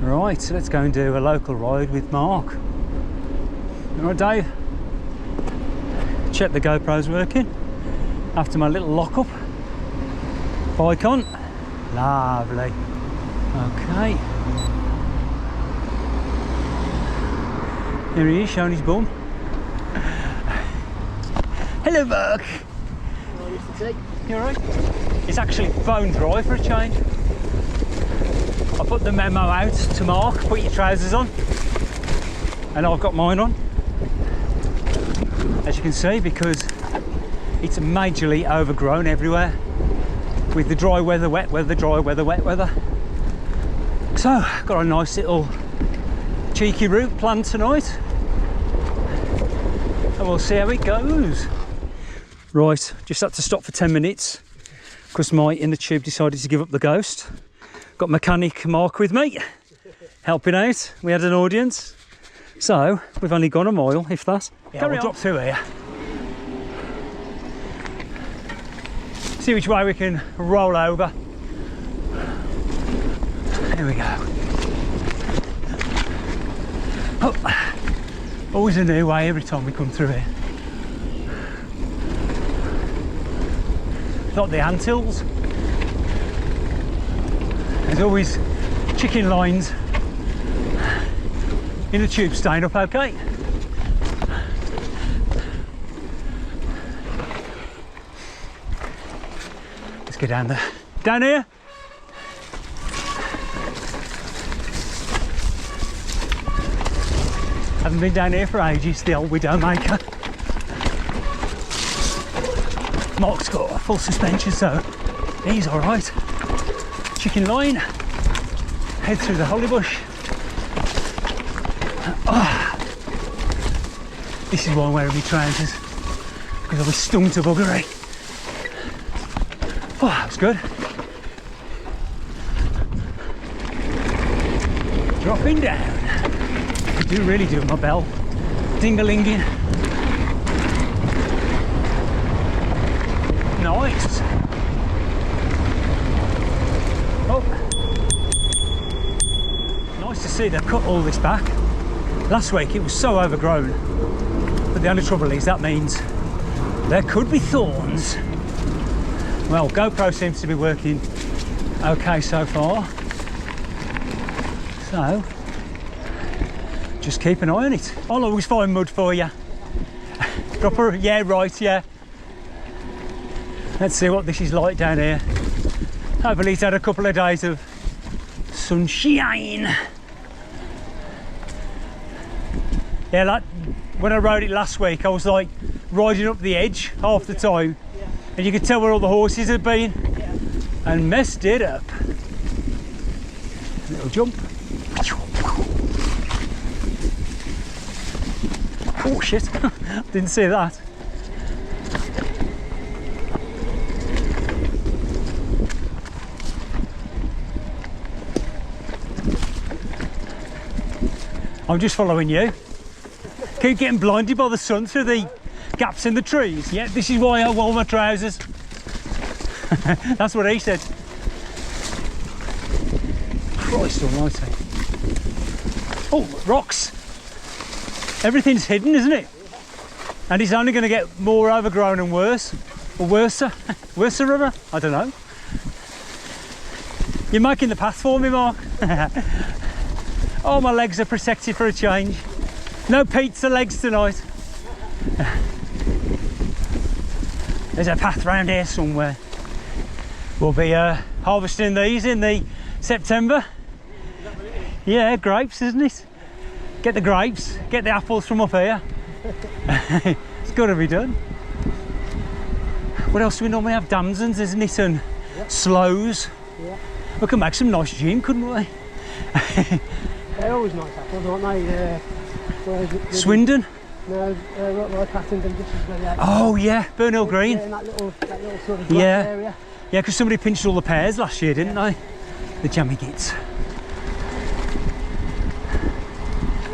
Right, so let's go and do a local ride with Mark. Alright, Dave? Check the GoPro's working after my little lock-up. Bike on. Lovely. Okay. Here he is, showing his bum. Hello, Mark. You alright? It's actually bone dry for a change. I put the memo out to Mark, put your trousers on, and I've got mine on, as you can see, because it's majorly overgrown everywhere with the dry weather, wet weather, dry weather, wet weather. So, got a nice little cheeky route planned tonight, and we'll see how it goes. Right, just had to stop for 10 minutes because my inner tube decided to give up the ghost. Got mechanic Mark with me, helping out. We had an audience. So, we've only gone a mile, if that. Yeah, we'll drop through here. See which way we can roll over. Here we go. Oh, always a new way every time we come through here. Not the anthills. There's always chicken lines in the tube staying up okay. Let's get down there. Down here. Haven't been down here for ages, the old Widowmaker. Mark's got a full suspension, so he's alright. Chicken line, head through the holly bush. Oh, this is why I'm wearing my trousers, because I'll be stung to buggery. Oh, that was good. Dropping down. I do really do my bell ding-a-linging. Nice. Oh, nice to see they've cut all this back. Last week it was so overgrown, but the only trouble is that means there could be thorns. Well, GoPro seems to be working okay so far, so just keep an eye on it. I'll always find mud for you. Proper, yeah, right, yeah. Let's see what this is like down here. Hopefully it's had a couple of days of sunshine. Yeah, like when I rode it last week, I was like riding up the edge half the time, and you could tell where all the horses had been, and messed it up. Little jump. Oh shit, didn't see that. I'm just following you. Keep getting blinded by the sun through the gaps in the trees. Yeah, this is why I wore my trousers. That's what he said. Christ almighty. Oh, rocks. Everything's hidden, isn't it? And it's only going to get more overgrown and worse. Or worser. Worser, rubber? I don't know. You're making the path for me, Mark. Oh, my legs are protected for a change. No pizza legs tonight. There's a path round here somewhere. We'll be harvesting these in the September. Yeah, grapes, isn't it? Get the grapes, get the apples from up here. It's got to be done. What else do we normally have? Damsons, isn't it? And sloes. Yeah. We can make some nice gin, couldn't we? They're always nice apples, aren't they? Swindon? No, right Pattenden, just as well. Oh yeah, Burnhill Green. Yeah, in that little sort of Yeah, area. because somebody pinched all the pears last year, didn't they? The jammy gits.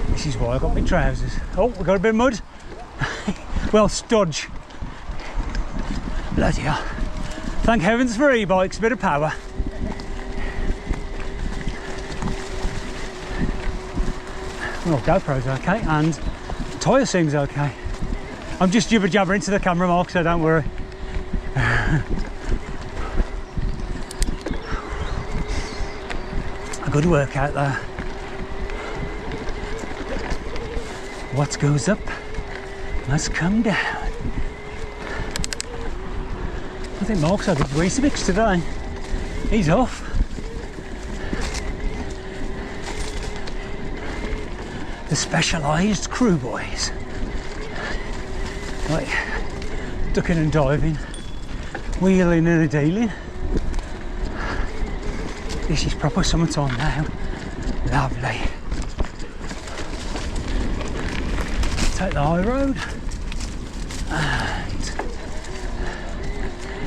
This is why I got my trousers. Oh, we got a bit of mud. Well, studge. Bloody hell. Thank heavens for e-bikes, a bit of power. Well, GoPro's okay, and tyre seems okay. I'm just jibber jabber into the camera, Mark, so don't worry. A good workout there. What goes up must come down. I think Mark's had a Weetabix today. He's off. The specialised crew boys. Like ducking and diving, wheeling and a dealing. This is proper summertime now. Lovely. Take the high road. And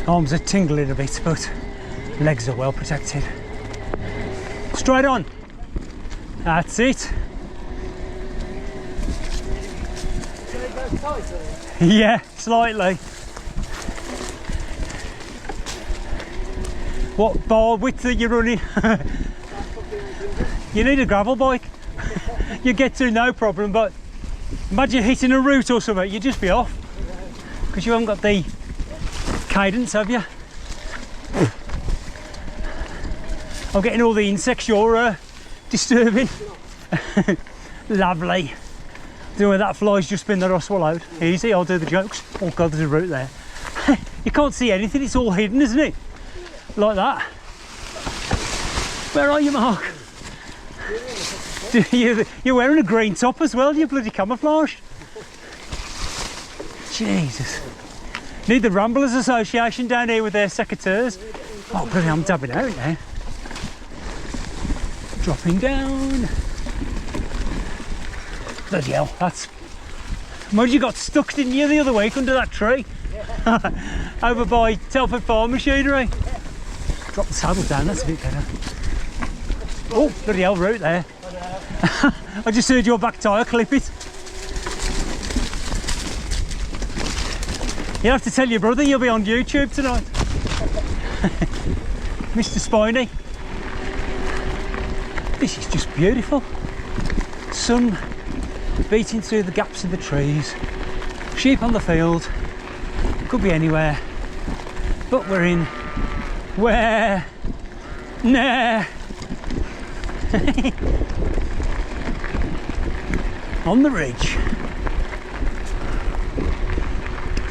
arms are tingling a bit, but legs are well protected. Straight on. That's it. Yeah, slightly. What bar width are you running? You need a gravel bike. You get to no problem, but imagine hitting a route or something, you'd just be off. Because you haven't got the cadence, have you? I'm getting all the insects you're disturbing. Lovely. Do where that fly's just been there or swallowed. Easy, I'll do the jokes. Oh God, there's a route there. You can't see anything, it's all hidden, isn't it? Like that. Where are you, Mark? You're wearing a green top as well, you bloody camouflaged. Jesus. Need the Ramblers Association down here with their secateurs. Oh bloody, I'm dabbing out now. Dropping down. Bloody hell, that's... Imagine you got stuck, didn't you, the other week under that tree? Yeah. Over by Telford Farm Machinery. Drop the saddle down, that's a bit better. Oh, bloody hell, route there. I just heard your back tyre clip it. You have to tell your brother you'll be on YouTube tonight. Mr. Spiny. This is just beautiful. Sun beating through the gaps in the trees. Sheep on the field. Could be anywhere. But we're in where? Nah. On the ridge.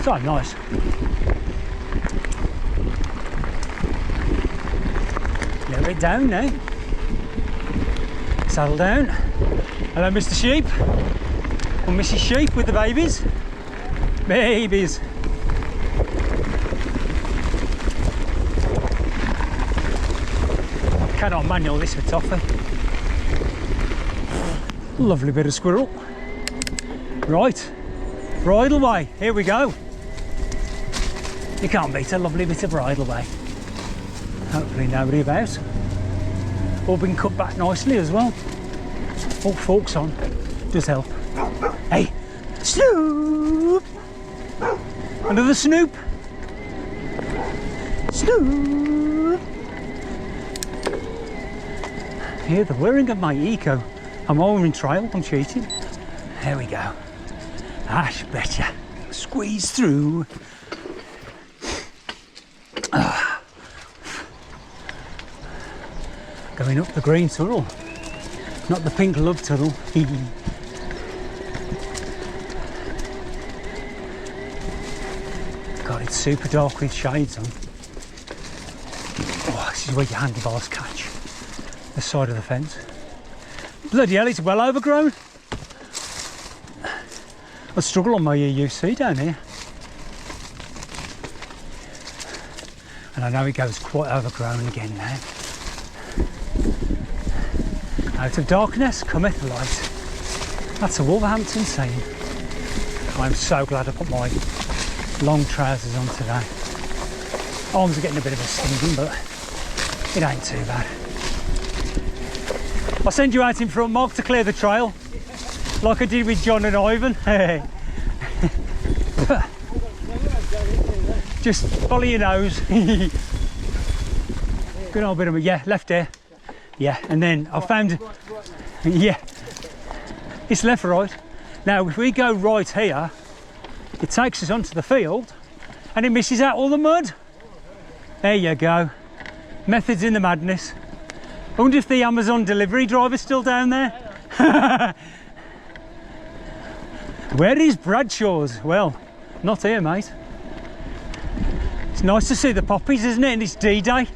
So nice. A little bit down now. Saddle down. Hello, Mr. Sheep. Or Mrs. Sheep with the babies. Babies. Cannot manual this for toffee. Lovely bit of squirrel. Right, bridle way, here we go. You can't beat a lovely bit of bridle way. Hopefully nobody about. All been cut back nicely as well. All forks on, does help. Hey, Snoop! Another Snoop! Snoop! Here, the wearing of my eco. I'm over in trail, I'm cheating. There we go. Ash better. Squeeze through. Going up the green tunnel. Not the pink love tunnel. God, it's super dark with shades on. Oh, this is where your handlebars catch the side of the fence. Bloody hell, it's well overgrown. I struggle on my UC down here. And I know it goes quite overgrown again now. Out of darkness cometh light. That's a Wolverhampton saying. I'm so glad I put my long trousers on today. Arms are getting a bit of a stinging, but it ain't too bad. I'll send you out in front, Mark, to clear the trail, like I did with John and Ivan. Just follow your nose. Good old bit of, yeah, left there. Yeah, and then I found, yeah, It's left, right. Now, if we go right here, it takes us onto the field and it misses out all the mud. There you go. Methods in the madness. I wonder if the Amazon delivery driver's still down there. Where is Bradshaw's? Well, not here, mate. It's nice to see the poppies, isn't it? And it's D-Day.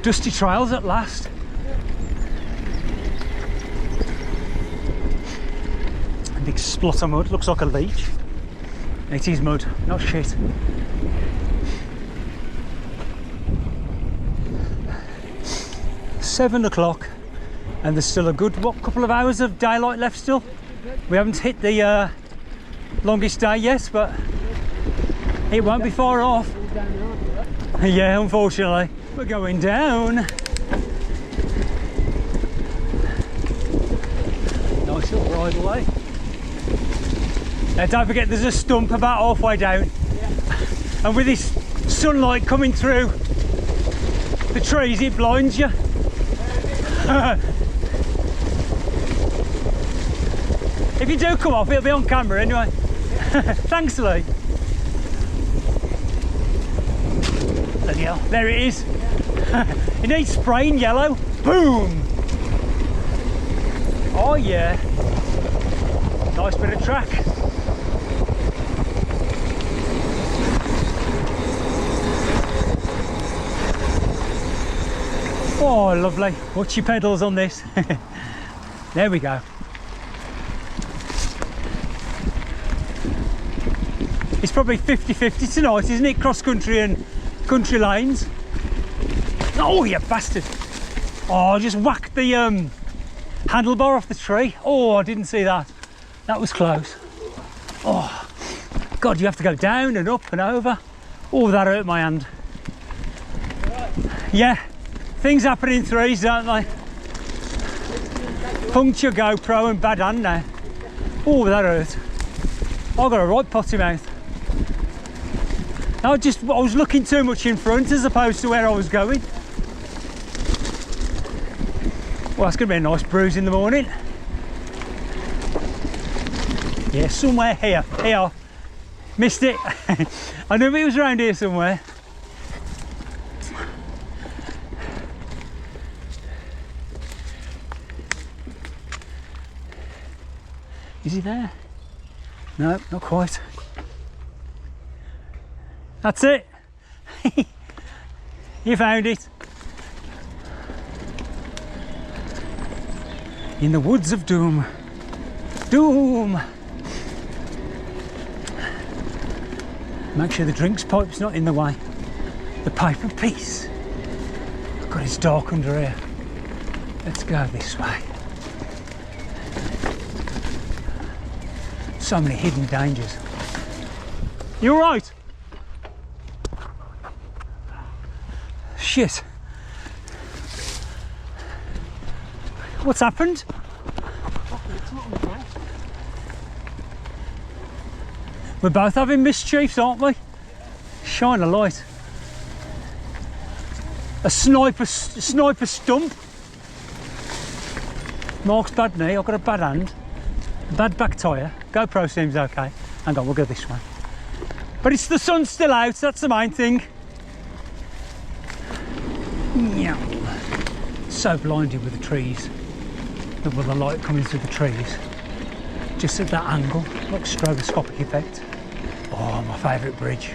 Dusty trails at last. A big splot of mud, looks like a leech. It is mud, not shit. £7 and there's still a good, what, couple of hours of daylight left still. We haven't hit the longest day yet, but it won't be far off. Yeah, unfortunately. We're going down. Nice little ride away. Now don't forget there's a stump about halfway down. Yeah. And with this sunlight coming through the trees, it blinds you. If you do come off, it'll be on camera anyway. Thanks, Lee. Bloody hell, there it is. It needs spraying yellow. Boom! Oh yeah. Nice bit of track. Oh, lovely. Watch your pedals on this. There we go. It's probably 50-50 tonight, isn't it? Cross country and country lanes. Oh, you bastard. Oh, I just whacked the handlebar off the tree. Oh, I didn't see that. That was close. Oh, God, you have to go down and up and over. Oh, that hurt my hand. Yeah, things happen in threes, don't they? Puncture GoPro and bad hand now. Oh, that hurt. I got a right potty mouth. I was looking too much in front as opposed to where I was going. Well, that's going to be a nice bruise in the morning. Yeah, somewhere here. Here. Missed it. I knew it was around here somewhere. Is he there? No, not quite. That's it. You found it. In the woods of doom. Doom! Make sure the drinks pipe's not in the way. The pipe of peace. God, it's dark under here. Let's go this way. So many hidden dangers. You all right? Shit. What's happened? We're both having mischiefs, aren't we? Shine a light. A sniper stump. Mark's bad knee, I've got a bad hand. Bad back tyre. GoPro seems okay. Hang on, we'll go this way. But it's the sun's still out, that's the main thing. Yeah. So blinded with the trees. With the light coming through the trees. Just at that angle, like stroboscopic effect. Oh, my favourite bridge.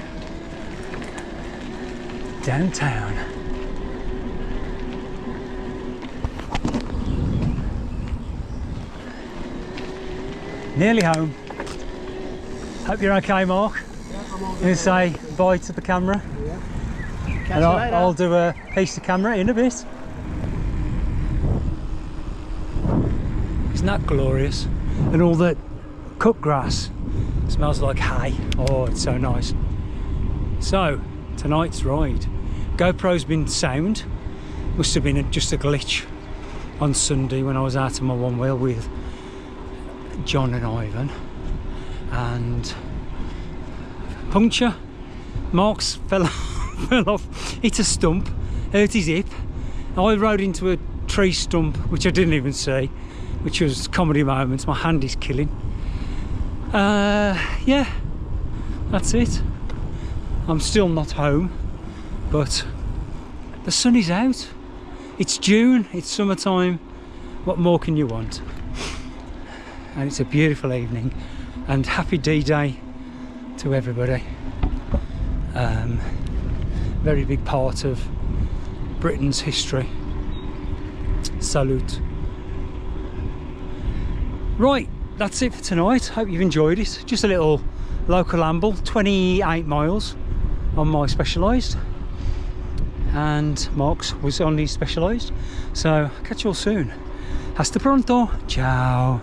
Downtown. Nearly home. Hope you're okay, Mark. Yeah, I'm all I'm going to say bye to the camera. Yeah. And I'll do a piece of camera in a bit. Isn't that glorious? And all the cut grass smells like hay. Oh, it's so nice. So, tonight's ride. GoPro's been sound. Must have been just a glitch on Sunday when I was out on my one wheel with John and Ivan. And puncture. Mark's fell off, hit a stump, hurt his hip. I rode into a tree stump, which I didn't even see, which was comedy moments. My hand is killing. Yeah, that's it. I'm still not home, but the sun is out. It's June, it's summertime. What more can you want? And it's a beautiful evening, and happy D-Day to everybody. Very big part of Britain's history. Salute. Right, that's it for tonight. Hope you've enjoyed it. Just a little local amble, 28 miles on my Specialised, and Mark's was on his Specialised. So catch you all soon. Hasta pronto. Ciao.